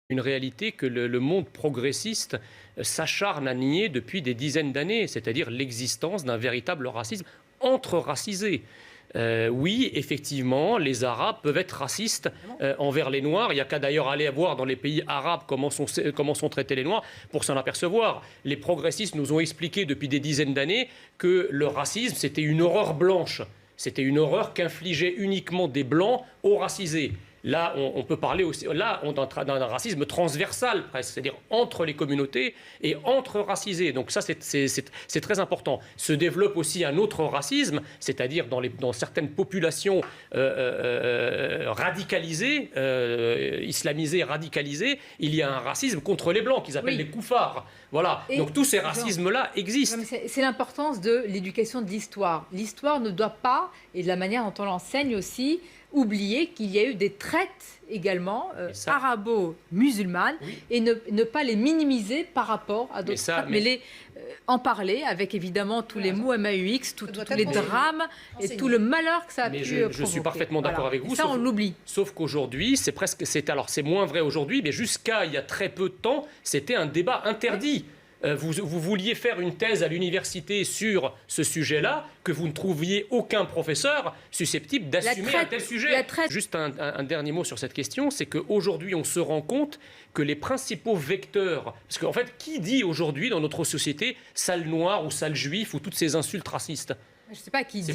une réalité que le monde progressiste s'acharne à nier depuis des dizaines d'années, c'est-à-dire l'existence d'un véritable racisme entre-racisé. Oui, effectivement, les Arabes peuvent être racistes envers les Noirs. Il n'y a qu'à d'ailleurs aller voir dans les pays arabes comment sont traités les Noirs pour s'en apercevoir. Les progressistes nous ont expliqué depuis des dizaines d'années que le racisme, c'était une horreur blanche. C'était une horreur qu'infligeaient uniquement des Blancs aux racisés. Là, on peut parler aussi d'un racisme transversal, presque, c'est-à-dire entre les communautés et entre racisés. Donc ça, c'est très important. Se développe aussi un autre racisme, c'est-à-dire dans certaines populations radicalisées, islamisées, radicalisées, il y a un racisme contre les Blancs qu'ils appellent les koufars. Voilà. Donc tous ces racismes-là existent. C'est l'importance de l'éducation de l'histoire. L'histoire ne doit pas, et de la manière dont on l'enseigne aussi, oublier qu'il y a eu des traites également arabo-musulmanes et ne pas les minimiser par rapport à d'autres traites, mais en parler avec évidemment tous les mots MAUX, tous les drames et tout le malheur que ça a pu provoquer. Je suis parfaitement d'accord avec vous. Ça, on l'oublie. Sauf qu'aujourd'hui, c'est moins vrai aujourd'hui, mais jusqu'à il y a très peu de temps, c'était un débat interdit. Vous vouliez faire une thèse à l'université sur ce sujet-là, que vous ne trouviez aucun professeur susceptible d'assumer un tel sujet. Juste un dernier mot sur cette question, c'est qu'aujourd'hui, on se rend compte que les principaux vecteurs... Parce qu'en fait, qui dit aujourd'hui dans notre société « sale noir » ou « sale juif » ou toutes ces insultes racistes ? Je ne sais pas qui dit...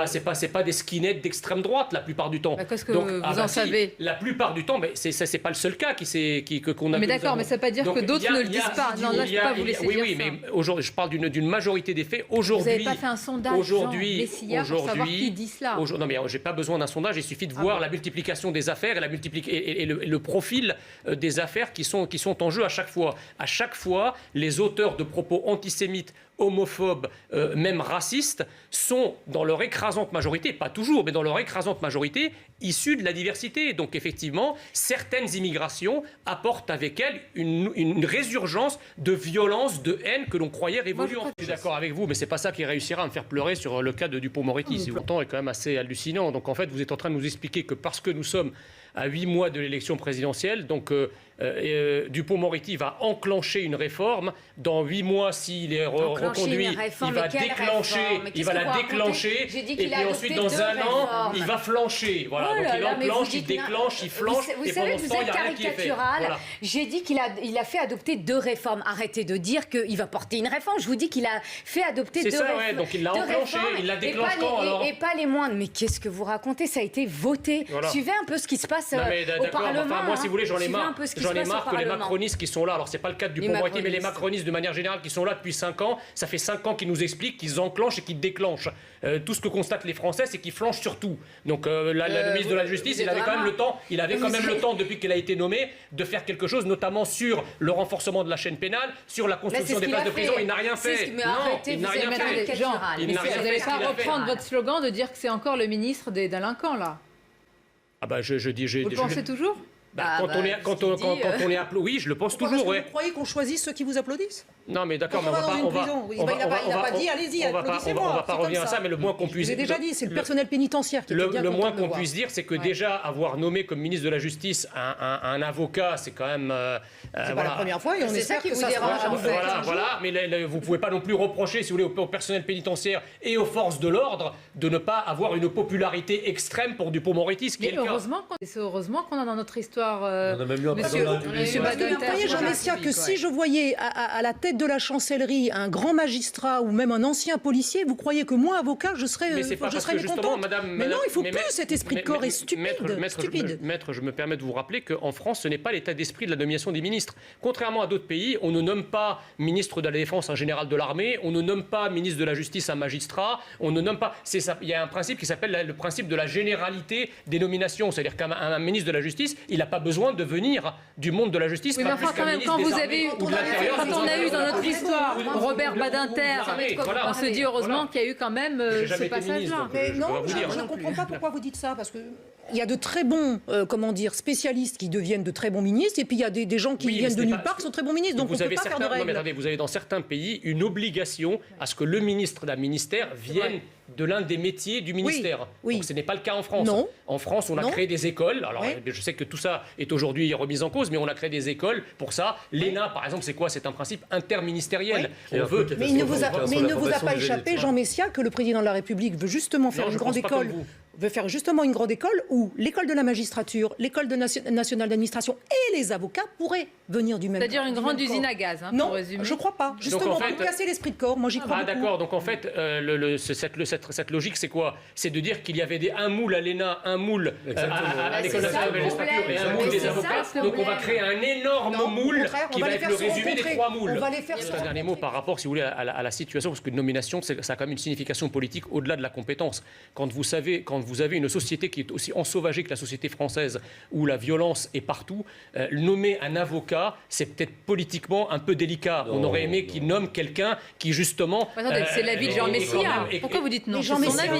C'est pas des skinheads d'extrême droite la plupart du temps. Qu'est-ce que vous en savez ? La plupart du temps, c'est pas le seul cas qu'on a. Mais d'accord, mais ça ne veut pas dire que d'autres ne le disent pas. Non, là, je ne peux pas vous laisser dire ça. Oui, mais aujourd'hui, je parle d'une majorité des faits. Aujourd'hui, vous n'avez pas fait un sondage, Jean Messia, pour savoir qui dit cela. Non, mais j'ai pas besoin d'un sondage. Il suffit de voir la multiplication des affaires et le profil des affaires qui sont en jeu à chaque fois. À chaque fois, les auteurs de propos antisémites, homophobes, même racistes, sont dans leur écrasante majorité, pas toujours, mais dans leur écrasante majorité, issus de la diversité. Donc effectivement, certaines immigrations apportent avec elles une résurgence de violence, de haine que l'on croyait révoluante. Je suis d'accord avec vous, mais c'est pas ça qui réussira à me faire pleurer sur le cas de Dupond-Moretti. Ce temps est quand même assez hallucinant. Donc en fait, vous êtes en train de nous expliquer que parce que nous sommes à 8 mois de l'élection présidentielle, donc Dupond-Moretti va enclencher une réforme. Dans 8 mois, s'il est reconduit, il va la déclencher. Et puis ensuite, dans un an, il va flancher. Voilà. Donc il enclenche, il déclenche, il flanche. Vous savez que vous êtes caricatural. Voilà. J'ai dit qu'il a fait adopter 2 réformes. Arrêtez de dire qu'il va porter une réforme. Je vous dis qu'il a fait adopter 2 réformes. C'est ça, donc il l'a enclenché. Il la déclenche quand alors ? Et pas les moindres. Mais qu'est-ce que vous racontez ? Ça a été voté. Suivez un peu ce qui se passe au Parlement. Moi, si vous voulez, j'en ai marre que les macronistes qui sont là, alors c'est pas le cas de Dupond-Moretti, mais les macronistes de manière générale qui sont là depuis 5 ans, ça fait 5 ans qu'ils nous expliquent qu'ils enclenchent et qu'ils déclenchent. Tout ce que constatent les Français, c'est qu'ils flanchent sur tout. Donc le ministre de la Justice, il avait quand même le temps, depuis qu'il a été nommé, de faire quelque chose, notamment sur le renforcement de la chaîne pénale, sur la construction des places de prison. Il n'a rien fait. Il n'a rien fait. Jean, vous n'allez pas reprendre votre slogan de dire que c'est encore le ministre des délinquants, là. Ah bah je dis... Vous le pensez toujours ? Quand on est applaudi, oui, je le pense toujours. Vous croyez qu'on choisit ceux qui vous applaudissent ? Non, mais d'accord, mais il n'a pas dit, allez-y, applaudissez-moi. On ne va pas revenir à ça, mais le moins qu'on puisse dire... J'ai déjà dit, c'est le personnel pénitentiaire qui est bien le moins content de qu'on puisse dire, c'est que déjà avoir nommé comme ministre de la Justice un avocat, c'est quand même... c'est pas la première fois et on espère que ça sera... Voilà, mais vous ne pouvez pas non plus reprocher, si vous voulez, au personnel pénitentiaire et aux forces de l'ordre de ne pas avoir une popularité extrême pour Dupond-Moretti, ce qui est le cas. C'est heureusement qu'on a dans notre histoire... On a même eu un Monsieur Badinter. Vous voyez, Jean Messia, que si je voyais à la tête de la chancellerie un grand magistrat ou même un ancien policier, vous croyez que moi, avocat, je serais mécontente. Mais non, il ne faut plus cet esprit de corps est stupide. Maître, je me permets de vous rappeler qu'en France, ce n'est pas l'état d'esprit de la nomination des ministres. Contrairement à d'autres pays, on ne nomme pas ministre de la Défense un général de l'armée, on ne nomme pas ministre de la Justice un magistrat, on ne nomme pas... Il y a un principe qui s'appelle le principe de la généralité des nominations. C'est-à-dire qu'un ministre de la Justice, il n'a pas besoin de venir du monde de la justice. Oui, mais enfin, quand même, quand on a eu dans notre histoire Robert Badinter, on se dit heureusement qu'il y a eu quand même ce passage-là. Non, je ne comprends pas pourquoi vous dites ça, parce que il y a de très bons spécialistes qui deviennent de très bons ministres, et puis il y a des gens qui viennent de nulle part qui sont très bons ministres. Donc on ne peut pas faire de règles. Non, mais attendez, vous avez dans certains pays une obligation à ce que le ministre d'un ministère vienne de l'un des métiers du ministère. Oui. Donc ce n'est pas le cas en France. Non. En France, on a créé des écoles. Alors je sais que tout ça est aujourd'hui remis en cause, mais on a créé des écoles pour ça. L'ENA, par exemple, c'est quoi? C'est un principe interministériel. Mais il ne vous a pas échappé, Jean Messia, que le président de la République veut justement faire une grande école. Veut faire justement une grande école où l'école de la magistrature, l'école nationale d'administration et les avocats pourraient venir du même corps. C'est-à-dire une grande usine à gaz, non, pour résumer. Je ne crois pas. Justement, pour casser l'esprit de corps, moi j'y crois beaucoup. D'accord, donc en fait, cette logique, c'est quoi? C'est de dire qu'il y avait un moule à l'ENA, un moule à l'école nationale de la magistrature et un moule des avocats. Donc on va créer un énorme moule qui va être le résumé des 3 moules. On va les faire un dernier mot par rapport, si vous voulez, à la situation, parce que nomination, ça a quand même une signification politique au-delà de la compétence. Quand vous avez une société qui est aussi ensauvagée que la société française, où la violence est partout, nommer un avocat, c'est peut-être politiquement un peu délicat. On aurait aimé qu'il nomme quelqu'un qui, justement... Attendez, c'est l'avis de Jean Messia. Pourquoi vous dites non? C'est son avis.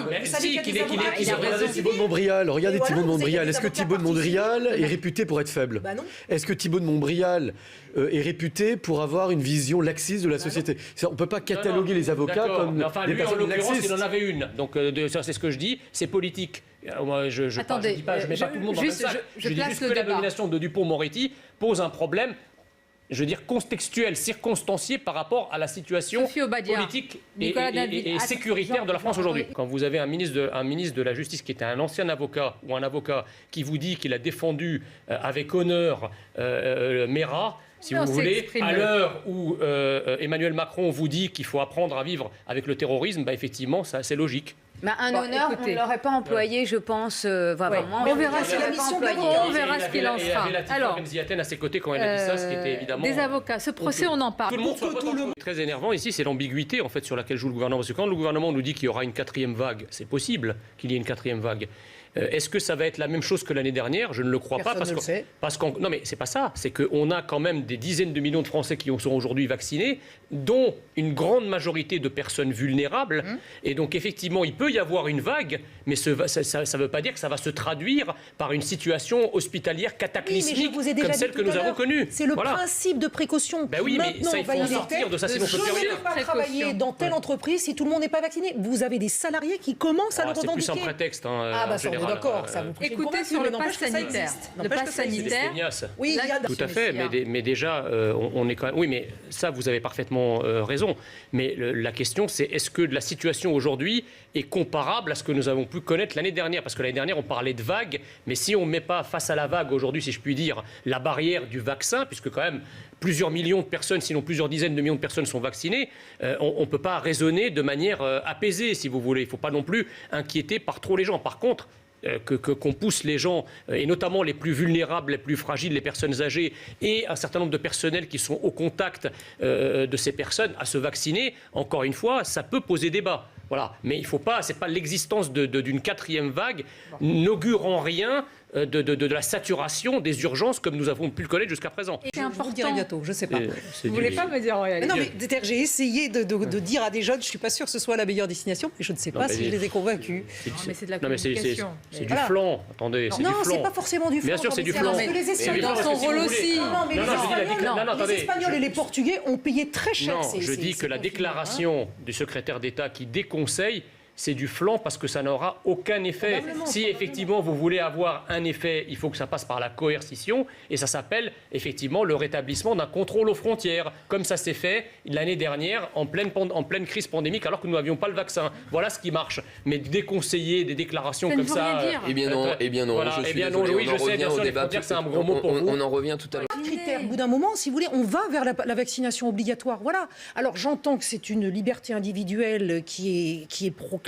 Regardez Thibault de Montbrial. Regardez Thibault de Montbrial. Est-ce que Thibault de Montbrial est réputé pour être faible? Est-ce que Thibault de Montbrial est réputé pour avoir une vision laxiste de la société? On ne peut pas cataloguer les avocats comme des personnes laxistes. Il en avait une. Donc ça, c'est ce que je dis. C'est politique. Moi, je ne mets pas tout le monde dans le sac. Je dis juste que la nomination de Dupond-Moretti pose un problème, je veux dire, contextuel, circonstancié par rapport à la situation politique et sécuritaire de la France aujourd'hui. Quand vous avez un ministre de la Justice qui était un ancien avocat ou un avocat qui vous dit qu'il a défendu avec honneur Mera, si vous voulez, à l'heure où Emmanuel Macron vous dit qu'il faut apprendre à vivre avec le terrorisme, effectivement, ça, c'est logique. Honneur, on ne l'aurait pas employé, je pense. Vraiment. On verra ce qu'il en sera. Alors, Ziaten à ses côtés quand elle a dit ça, ce qui était évidemment... Des avocats, ce procès, on en parle. Tout le monde soit très énervant ici, c'est l'ambiguïté en fait sur laquelle joue le gouvernement. Parce que quand le gouvernement nous dit qu'il y aura une 4e vague, c'est possible qu'il y ait une 4e vague. Est-ce que ça va être la même chose que l'année dernière? Je ne le crois pas. Non, mais c'est pas ça. C'est qu'on a quand même des dizaines de millions de Français qui sont aujourd'hui vaccinés, dont une grande majorité de personnes vulnérables. Et donc, effectivement, il peut y avoir une vague, mais ça ne veut pas dire que ça va se traduire par une situation hospitalière cataclysmique comme celle que nous avons connue. C'est le principe de précaution. Ben oui, mais ça, il faut en sortir de ça, sinon on ne peut plus rien. Je ne peux pas travailler dans telle entreprise si tout le monde n'est pas vacciné. Vous avez des salariés qui commencent à le revendiquer. C'est plus un prétexte. D'accord, ça vous écoutez sur le pass sanitaire. Le pass sanitaire. Oui, tout à fait, mais déjà, on est quand même. Oui, mais ça, vous avez parfaitement raison. Mais la question, c'est est-ce que la situation aujourd'hui est comparable à ce que nous avons pu connaître l'année dernière? Parce que l'année dernière, on parlait de vague, mais si on ne met pas face à la vague aujourd'hui, si je puis dire, la barrière du vaccin, puisque quand même plusieurs millions de personnes, sinon plusieurs dizaines de millions de personnes sont vaccinées, on ne peut pas raisonner de manière apaisée, si vous voulez. Il ne faut pas non plus inquiéter par trop les gens. Par contre, qu'on pousse les gens, et notamment les plus vulnérables, les plus fragiles, les personnes âgées, et un certain nombre de personnels qui sont au contact de ces personnes à se vacciner, encore une fois, ça peut poser débat. Voilà. Mais il faut pas, c'est pas l'existence d'une 4e vague n'augure en rien de la saturation des urgences comme nous avons pu le connaître jusqu'à présent. C'est important. Je vous dirai bientôt, je ne sais pas. Vous ne voulez pas me dire en réalité? Non, mais j'ai essayé de dire à des jeunes, je ne suis pas sûre que ce soit la meilleure destination, mais je ne sais pas si je les ai convaincus. Mais c'est de la communication. C'est du flan, attendez. Non, c'est pas forcément du flan. Bien sûr, c'est du flan. Les Espagnols, dans son rôle aussi. Les Espagnols et les Portugais ont payé très cher. Non, je dis que la déclaration du secrétaire d'État qui déconseille, c'est du flan parce que ça n'aura aucun effet. Si effectivement vous voulez avoir un effet, il faut que ça passe par la coercition et ça s'appelle effectivement le rétablissement d'un contrôle aux frontières, comme ça s'est fait l'année dernière en pleine crise pandémique alors que nous n'avions pas le vaccin. Voilà ce qui marche. Mais déconseiller des déclarations comme ça... Eh bien non, voilà, je suis désolé, oui, je sais, bien sûr, il faut dire que c'est un gros mot pour vous. On en revient tout à l'heure. Au bout d'un moment, si vous voulez, on va vers la vaccination obligatoire. Voilà. Alors j'entends que c'est une liberté individuelle qui est proclamée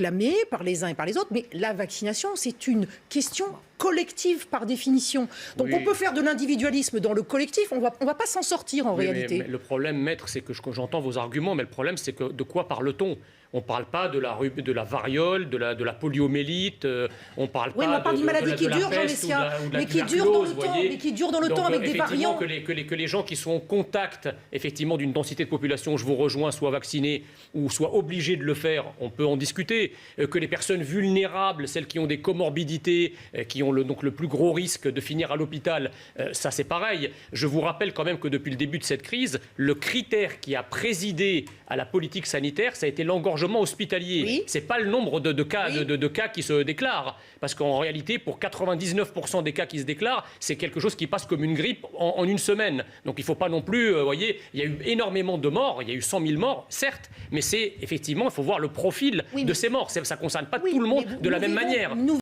par les uns et par les autres, mais la vaccination, c'est une question collective par définition. Donc on peut faire de l'individualisme dans le collectif, on va pas s'en sortir en réalité. Mais le problème, maître, c'est que j'entends vos arguments, mais le problème, c'est que de quoi parle-t-on? On ne parle pas de la variole, de la poliomyélite, on parle pas mais on parle d'une maladie qui dure, Jean Messia, mais qui dure dans le temps, avec des variants. Que les gens qui sont en contact effectivement d'une densité de population, je vous rejoins, soient vaccinés ou soient obligés de le faire, on peut en discuter. Que les personnes vulnérables, celles qui ont des comorbidités, qui ont ont donc le plus gros risque de finir à l'hôpital, ça c'est pareil. Je vous rappelle quand même que depuis le début de cette crise, le critère qui a présidé à la politique sanitaire, ça a été l'engorgement hospitalier. Oui. C'est pas le nombre de cas, oui. de cas qui se déclarent. Parce qu'en réalité, pour 99% des cas qui se déclarent, c'est quelque chose qui passe comme une grippe en une semaine. Donc il ne faut pas non plus, vous voyez, il y a eu énormément de morts, il y a eu 100 000 morts, certes, mais c'est effectivement, il faut voir le profil de ces morts. Ça ne concerne pas tout le monde de la même manière.